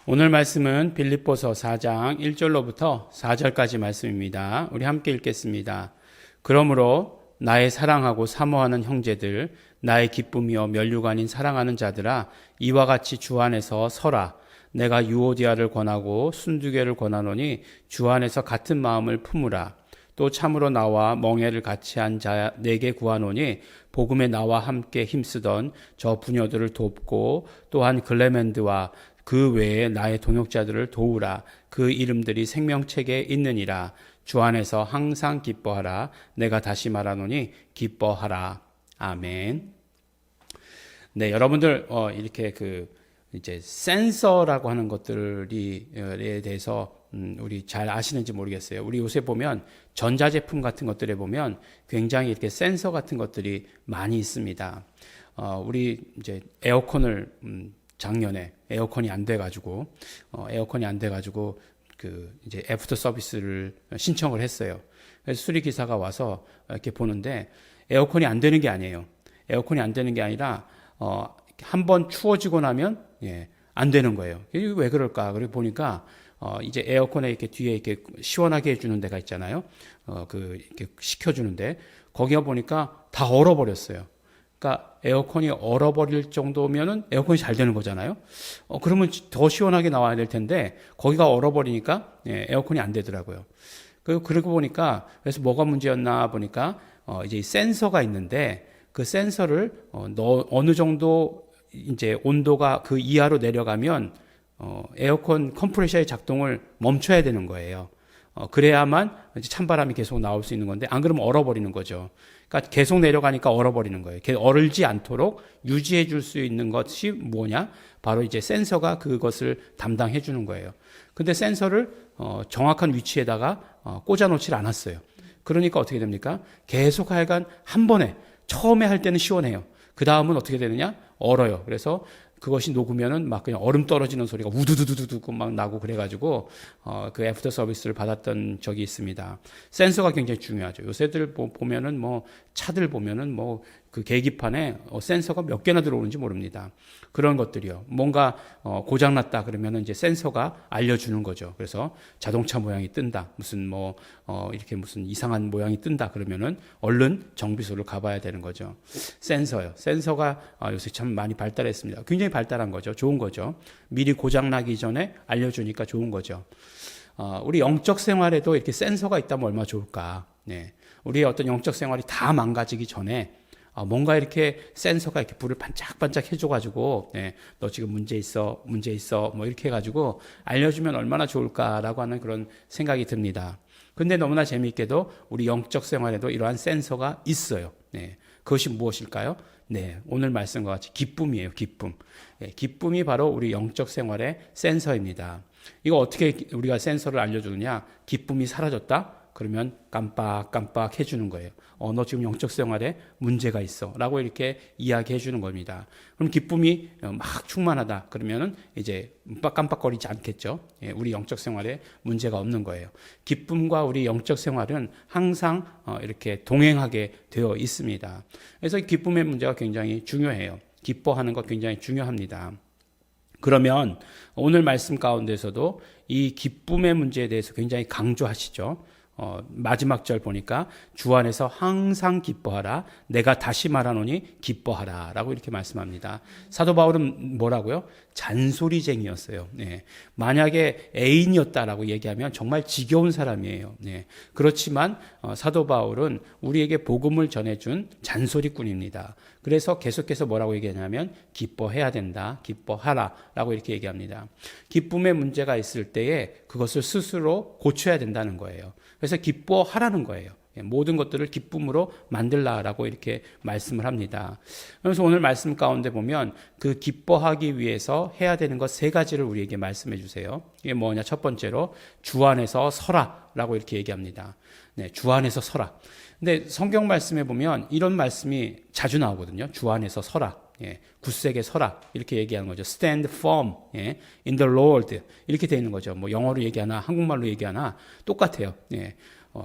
오늘 말씀은 빌립보서 4장 1절로부터 4절까지 말씀입니다. 우리 함께 읽겠습니다. 그러므로 나의 사랑하고 사모하는 형제들, 나의 기쁨이요 면류관인 사랑하는 자들아, 이와 같이 주 안에서 서라. 내가 유오디아를 권하고 순두개를 권하노니 주 안에서 같은 마음을 품으라. 또 참으로 나와 멍에를 같이 한 자 내게 구하노니 복음에 나와 함께 힘쓰던 저 부녀들을 돕고 또한 글레멘드와 그 외에 나의 동역자들을 도우라. 그 이름들이 생명책에 있느니라. 주 안에서 항상 기뻐하라. 내가 다시 말하노니 기뻐하라. 아멘. 네, 여러분들 이렇게 이제 센서라고 하는 것들에 대해서 우리 잘 아시는지 모르겠어요. 우리 요새 보면 전자제품 같은 것들에 보면 굉장히 이렇게 센서 같은 것들이 많이 있습니다. 우리 이제 에어컨을 작년에 에어컨이 안 돼가지고 이제 애프터 서비스를 신청을 했어요. 그래서 수리 기사가 와서 이렇게 보는데 에어컨이 안 되는 게 아니에요. 에어컨이 안 되는 게 아니라 한번 추워지고 나면 안 되는 거예요. 이게 왜 그럴까? 그리고 보니까 이제 에어컨에 이렇게 뒤에 이렇게 시원하게 해주는 데가 있잖아요. 이렇게 식혀주는데 거기가 보니까 다 얼어버렸어요. 그러니까 에어컨이 얼어버릴 정도면은 에어컨이 잘 되는 거잖아요. 그러면 더 시원하게 나와야 될 텐데 거기가 얼어버리니까 에어컨이 안 되더라고요. 그러고 보니까 그래서 뭐가 문제였나 보니까 이제 센서가 있는데 그 센서를 어느 정도 이제 온도가 그 이하로 내려가면 에어컨 컴프레셔의 작동을 멈춰야 되는 거예요. 그래야만 이제 찬바람이 계속 나올 수 있는 건데 안 그러면 얼어버리는 거죠. 그러니까 계속 내려가니까 얼어버리는 거예요. 얼지 않도록 유지해 줄 수 있는 것이 뭐냐? 바로 이제 센서가 그것을 담당해 주는 거예요. 근데 센서를 정확한 위치에다가 꽂아 놓질 않았어요. 그러니까 어떻게 됩니까? 계속 하여간 한 번에 처음에 할 때는 시원해요. 그 다음은 어떻게 되느냐? 얼어요. 그래서 그것이 녹으면은 막 그냥 얼음 떨어지는 소리가 우두두두두두 막 나고 그래가지고 그 애프터 서비스를 받았던 적이 있습니다. 센서가 굉장히 중요하죠. 요새들 보면은 뭐 차들 보면은 뭐 그 계기판에 센서가 몇 개나 들어오는지 모릅니다. 그런 것들이요. 뭔가 고장났다 그러면은 이제 센서가 알려주는 거죠. 그래서 자동차 모양이 뜬다. 이렇게 무슨 이상한 모양이 뜬다 그러면은 얼른 정비소를 가봐야 되는 거죠. 센서요. 센서가 요새 참 많이 발달했습니다. 굉장히 발달한 거죠. 좋은 거죠. 미리 고장나기 전에 알려주니까 좋은 거죠. 우리 영적 생활에도 이렇게 센서가 있다면 얼마나 좋을까. 네. 우리의 어떤 영적 생활이 다 망가지기 전에 뭔가 이렇게 센서가 이렇게 불을 반짝반짝 해줘가지고, 너 지금 문제 있어, 뭐 이렇게 해가지고 알려주면 얼마나 좋을까라고 하는 그런 생각이 듭니다. 근데 너무나 재미있게도 우리 영적 생활에도 이러한 센서가 있어요. 그것이 무엇일까요? 오늘 말씀과 같이 기쁨이에요, 기쁨. 기쁨이 바로 우리 영적 생활의 센서입니다. 이거 어떻게 우리가 센서를 알려주느냐? 기쁨이 사라졌다? 그러면 깜빡깜빡 해주는 거예요. 너 지금 영적 생활에 문제가 있어. 라고 이렇게 이야기해 주는 겁니다. 그럼 기쁨이 막 충만하다. 그러면은 이제 깜빡거리지 않겠죠. 우리 영적 생활에 문제가 없는 거예요. 기쁨과 우리 영적 생활은 항상 이렇게 동행하게 되어 있습니다. 그래서 기쁨의 문제가 굉장히 중요해요. 기뻐하는 것 굉장히 중요합니다. 그러면 오늘 말씀 가운데서도 이 기쁨의 문제에 대해서 굉장히 강조하시죠. 마지막 절 보니까 주 안에서 항상 기뻐하라. 내가 다시 말하노니 기뻐하라. 라고 이렇게 말씀합니다. 사도 바울은 뭐라고요? 잔소리쟁이였어요. 만약에 애인이었다라고 얘기하면 정말 지겨운 사람이에요. 그렇지만 사도 바울은 우리에게 복음을 전해준 잔소리꾼입니다. 그래서 계속해서 뭐라고 얘기하냐면 기뻐해야 된다. 기뻐하라. 라고 이렇게 얘기합니다. 기쁨의 문제가 있을 때에 그것을 스스로 고쳐야 된다는 거예요. 그래서 기뻐하라는 거예요. 모든 것들을 기쁨으로 만들라라고 이렇게 말씀을 합니다. 그래서 오늘 말씀 가운데 보면 그 기뻐하기 위해서 해야 되는 것 세 가지를 우리에게 말씀해 주세요. 이게 뭐냐? 첫 번째로 주 안에서 서라라고 이렇게 얘기합니다. 주 안에서 서라. 근데 성경 말씀에 보면 이런 말씀이 자주 나오거든요. 주 안에서 서라. 굳세게 서라. 이렇게 얘기하는 거죠. Stand firm in the Lord. 이렇게 되어 있는 거죠. 뭐 영어로 얘기하나 한국말로 얘기하나 똑같아요.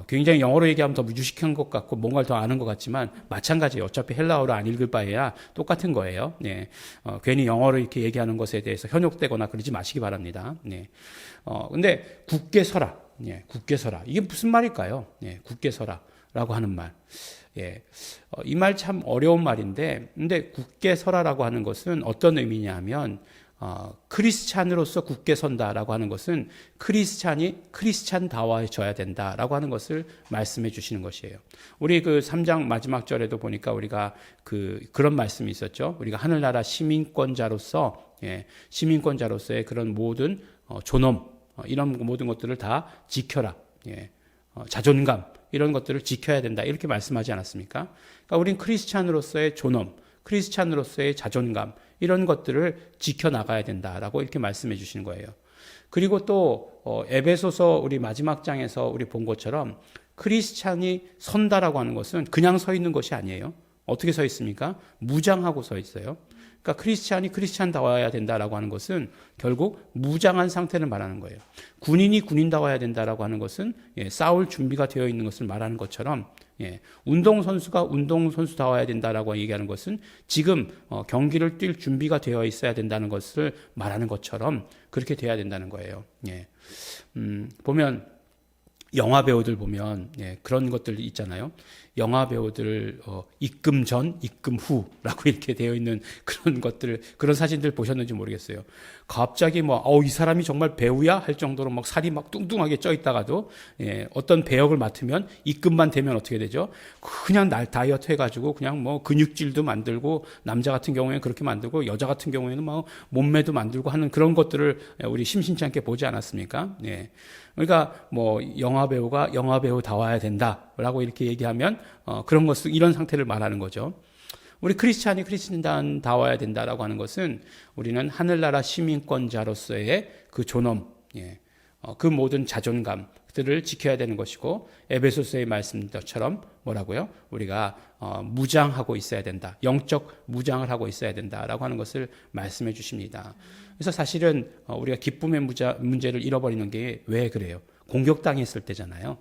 굉장히 영어로 얘기하면 더 유식한 것 같고 뭔가를 더 아는 것 같지만 마찬가지예요. 어차피 헬라어로 안 읽을 바에야 똑같은 거예요. 네. 괜히 영어로 이렇게 얘기하는 것에 대해서 현혹되거나 그러지 마시기 바랍니다. 네. 근데 굳게 서라. 예, 굳게 서라. 이게 무슨 말일까요? 예, 굳게 서라라고 하는 말. 예, 이 말 참 어려운 말인데, 근데 굳게 서라라고 하는 것은 어떤 의미냐 하면, 크리스찬으로서 굳게 선다라고 하는 것은 크리스찬이 크리스찬다워져야 된다라고 하는 것을 말씀해 주시는 것이에요. 우리 그 3장 마지막 절에도 보니까 우리가 그런 말씀이 있었죠. 우리가 하늘나라 시민권자로서, 예, 시민권자로서의 그런 모든 존엄, 이런 모든 것들을 다 지켜라. 예, 자존감, 이런 것들을 지켜야 된다. 이렇게 말씀하지 않았습니까? 그러니까 우린 크리스찬으로서의 존엄, 크리스찬으로서의 자존감, 이런 것들을 지켜나가야 된다라고 이렇게 말씀해 주시는 거예요. 그리고 또 에베소서 우리 마지막 장에서 우리 본 것처럼 크리스찬이 선다라고 하는 것은 그냥 서 있는 것이 아니에요. 어떻게 서 있습니까? 무장하고 서 있어요. 그러니까 크리스찬이 크리스찬다워야 된다라고 하는 것은 결국 무장한 상태를 말하는 거예요. 군인이 군인다워야 된다라고 하는 것은 싸울 준비가 되어 있는 것을 말하는 것처럼, 운동선수가 운동선수다워야 된다라고 얘기하는 것은 지금 경기를 뛸 준비가 되어 있어야 된다는 것을 말하는 것처럼 그렇게 돼야 된다는 거예요. 보면 영화 배우들 보면 그런 것들 있잖아요. 영화 배우들 입금 전, 입금 후라고 이렇게 되어 있는 그런 것들, 그런 사진들 보셨는지 모르겠어요. 갑자기 이 사람이 정말 배우야 할 정도로 막 살이 막 뚱뚱하게 쪄 있다가도 어떤 배역을 맡으면 입금만 되면 어떻게 되죠? 그냥 날 다이어트 해가지고 그냥 근육질도 만들고, 남자 같은 경우에는 그렇게 만들고, 여자 같은 경우에는 몸매도 만들고 하는 그런 것들을 우리 심심치 않게 보지 않았습니까? 그러니까 영화 배우가 영화 배우다워야 된다라고 이렇게 얘기하면 그런 것을, 이런 상태를 말하는 거죠. 우리 크리스찬이 크리스찬다워야 된다라고 하는 것은 우리는 하늘나라 시민권자로서의 그 존엄, 그 모든 자존감들을 지켜야 되는 것이고, 에베소서의 말씀처럼 뭐라고요? 우리가 무장하고 있어야 된다. 영적 무장을 하고 있어야 된다라고 하는 것을 말씀해 주십니다. 그래서 사실은 우리가 기쁨의 문제를 잃어버리는 게 왜 그래요? 공격당했을 때잖아요.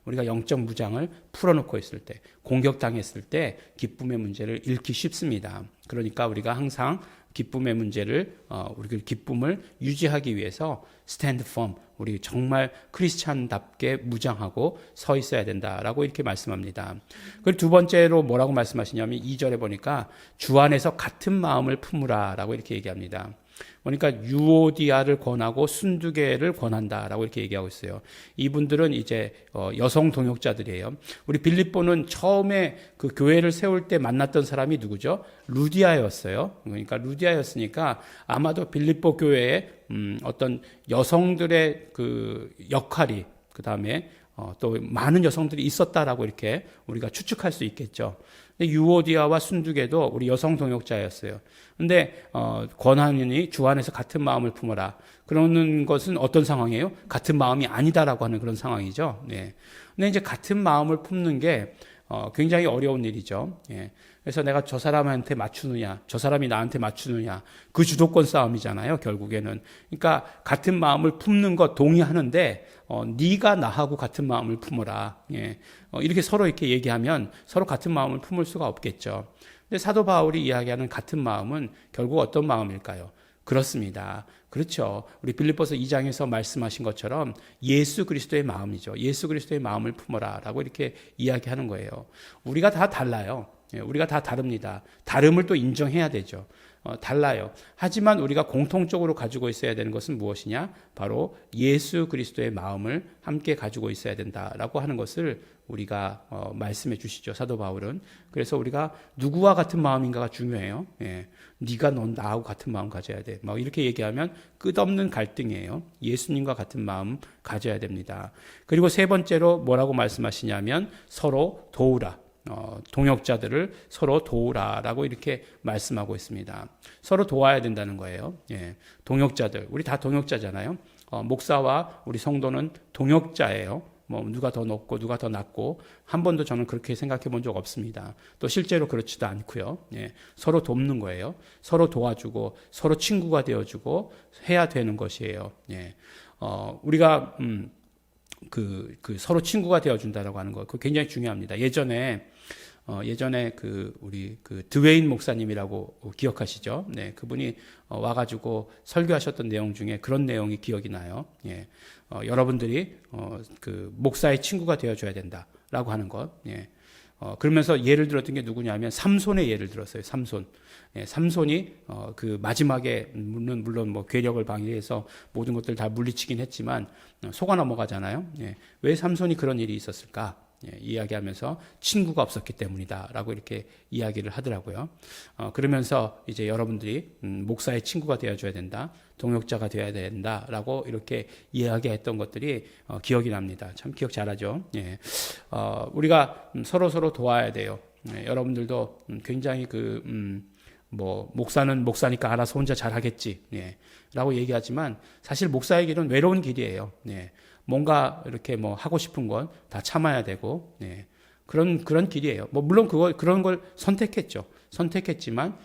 우리가 영적 무장을 풀어놓고 있을 때, 공격당했을 때 기쁨의 문제를 잃기 쉽습니다. 그러니까 우리가 항상 기쁨의 문제를, 우리 기쁨을 유지하기 위해서 stand firm, 우리 정말 크리스찬답게 무장하고 서 있어야 된다라고 이렇게 말씀합니다. 그리고 두 번째로 뭐라고 말씀하시냐면 2절에 보니까 주 안에서 같은 마음을 품으라라고 이렇게 얘기합니다. 그러니까 유오디아를 권하고 순두개를 권한다라고 이렇게 얘기하고 있어요. 이분들은 이제 여성 동역자들이에요. 우리 빌립보는 처음에 그 교회를 세울 때 만났던 사람이 누구죠? 루디아였어요. 그러니까 루디아였으니까 아마도 빌립보 교회에 어떤 여성들의 그 역할이, 그 다음에 또 많은 여성들이 있었다라고 이렇게 우리가 추측할 수 있겠죠. 유오디아와 순두개도 우리 여성 동역자였어요. 근데 권하느니 주 안에서 같은 마음을 품어라. 그러는 것은 어떤 상황이에요? 같은 마음이 아니다라고 하는 그런 상황이죠. 근데 이제 같은 마음을 품는 게 굉장히 어려운 일이죠. 그래서 내가 저 사람한테 맞추느냐, 저 사람이 나한테 맞추느냐, 그 주도권 싸움이잖아요, 결국에는. 그러니까 같은 마음을 품는 것 동의하는데 네가 나하고 같은 마음을 품어라. 이렇게 서로 이렇게 얘기하면 서로 같은 마음을 품을 수가 없겠죠. 근데 사도 바울이 이야기하는 같은 마음은 결국 어떤 마음일까요? 그렇습니다. 그렇죠. 우리 빌립보서 2장에서 말씀하신 것처럼 예수 그리스도의 마음이죠. 예수 그리스도의 마음을 품어라라고 이렇게 이야기하는 거예요. 우리가 다 달라요. 우리가 다 다릅니다. 다름을 또 인정해야 되죠. 달라요. 하지만 우리가 공통적으로 가지고 있어야 되는 것은 무엇이냐? 바로 예수 그리스도의 마음을 함께 가지고 있어야 된다라고 하는 것을 우리가 말씀해 주시죠. 사도 바울은. 그래서 우리가 누구와 같은 마음인가가 중요해요. 네가 넌 나하고 같은 마음 가져야 돼. 막 이렇게 얘기하면 끝없는 갈등이에요. 예수님과 같은 마음 가져야 됩니다. 그리고 세 번째로 뭐라고 말씀하시냐면 서로 도우라. 동역자들을 서로 도우라라고 이렇게 말씀하고 있습니다. 서로 도와야 된다는 거예요. 동역자들, 우리 다 동역자잖아요. 목사와 우리 성도는 동역자예요. 누가 더 높고 누가 더 낮고 한 번도 저는 그렇게 생각해 본 적 없습니다. 또 실제로 그렇지도 않고요. 서로 돕는 거예요. 서로 도와주고 서로 친구가 되어주고 해야 되는 것이에요. 우리가 그 서로 친구가 되어준다라고 하는 거, 그거 굉장히 중요합니다. 예전에 우리 드웨인 목사님이라고 기억하시죠? 네, 그분이 와가지고 설교하셨던 내용 중에 그런 내용이 기억이 나요. 예, 여러분들이 그 목사의 친구가 되어줘야 된다라고 하는 것. 예. 그러면서 예를 들었던 게 누구냐면 삼손의 예를 들었어요. 삼손. 예, 삼손이 그 마지막에 물론 뭐 괴력을 방해해서 모든 것들 다 물리치긴 했지만 속아 넘어가잖아요. 예, 왜 삼손이 그런 일이 있었을까? 예, 이야기하면서 친구가 없었기 때문이다라고 이렇게 이야기를 하더라고요. 그러면서 이제 여러분들이 목사의 친구가 되어줘야 된다, 동역자가 되어야 된다라고 이렇게 이야기했던 것들이 기억이 납니다. 참 기억 잘하죠. 예, 우리가 서로 도와야 돼요. 예, 여러분들도 굉장히 뭐 목사는 목사니까 알아서 혼자 잘하겠지, 예, 라고 얘기하지만 사실 목사의 길은 외로운 길이에요. 예. 뭔가 이렇게 뭐 하고 싶은 건 다 참아야 되고, 네. 그런 길이에요. 뭐 물론 그런 걸 선택했지만,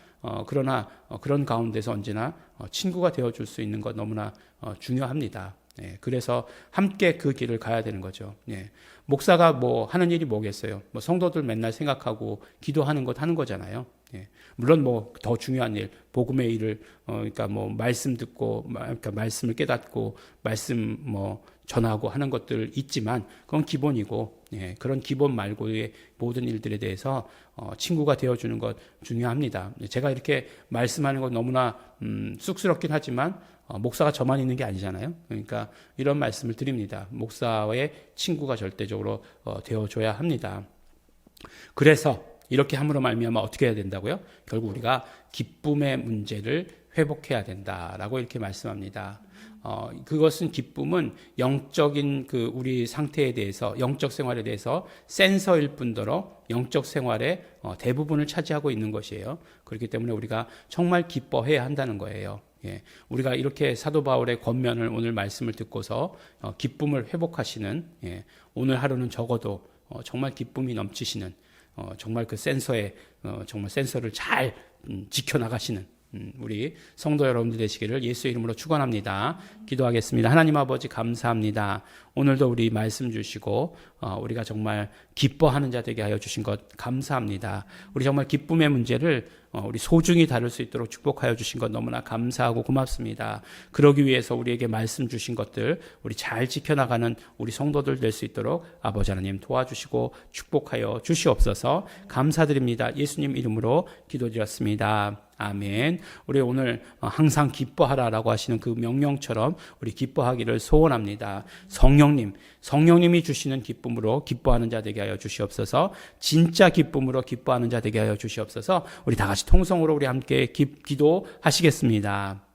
그러나 그런 가운데서 언제나 친구가 되어줄 수 있는 것 너무나 중요합니다. 네. 그래서 함께 그 길을 가야 되는 거죠. 네. 목사가 뭐 하는 일이 뭐겠어요? 뭐 성도들 맨날 생각하고 기도하는 것 하는 거잖아요. 예. 물론 뭐 더 중요한 일, 복음의 일을 그러니까 뭐 말씀 듣고, 그러니까 말씀을 깨닫고 말씀 뭐 전하고 하는 것들 있지만 그건 기본이고, 예, 그런 기본 말고의 모든 일들에 대해서 친구가 되어주는 것 중요합니다. 제가 이렇게 말씀하는 건 너무나 쑥스럽긴 하지만 목사가 저만 있는 게 아니잖아요. 그러니까 이런 말씀을 드립니다. 목사의 친구가 절대적으로 되어줘야 합니다. 그래서 이렇게 함으로 말미암아 어떻게 해야 된다고요? 결국 우리가 기쁨의 문제를 회복해야 된다라고 이렇게 말씀합니다. 그것은 기쁨은 영적인 우리 상태에 대해서, 영적 생활에 대해서 센서일 뿐더러 영적 생활의 대부분을 차지하고 있는 것이에요. 그렇기 때문에 우리가 정말 기뻐해야 한다는 거예요. 예, 우리가 이렇게 사도 바울의 권면을 오늘 말씀을 듣고서 기쁨을 회복하시는, 예, 오늘 하루는 적어도 정말 기쁨이 넘치시는, 정말 그 정말 센서를 잘 지켜나가시는 우리 성도 여러분들 되시기를 예수의 이름으로 축원합니다. 기도하겠습니다. 하나님 아버지 감사합니다. 오늘도 우리 말씀 주시고 우리가 정말 기뻐하는 자 되게 하여 주신 것 감사합니다. 우리 정말 기쁨의 문제를 우리 소중히 다룰 수 있도록 축복하여 주신 것 너무나 감사하고 고맙습니다. 그러기 위해서 우리에게 말씀 주신 것들 우리 잘 지켜나가는 우리 성도들 될 수 있도록 아버지 하나님 도와주시고 축복하여 주시옵소서. 감사드립니다. 예수님 이름으로 기도드렸습니다. 아멘. 우리 오늘 항상 기뻐하라라고 하시는 그 명령처럼 우리 기뻐하기를 소원합니다. 성령님이 주시는 기쁨으로 기뻐하는 자 되게 하여 주시옵소서. 진짜 기쁨으로 기뻐하는 자 되게 하여 주시옵소서. 우리 다 같이 통성으로 우리 함께 기도하시겠습니다.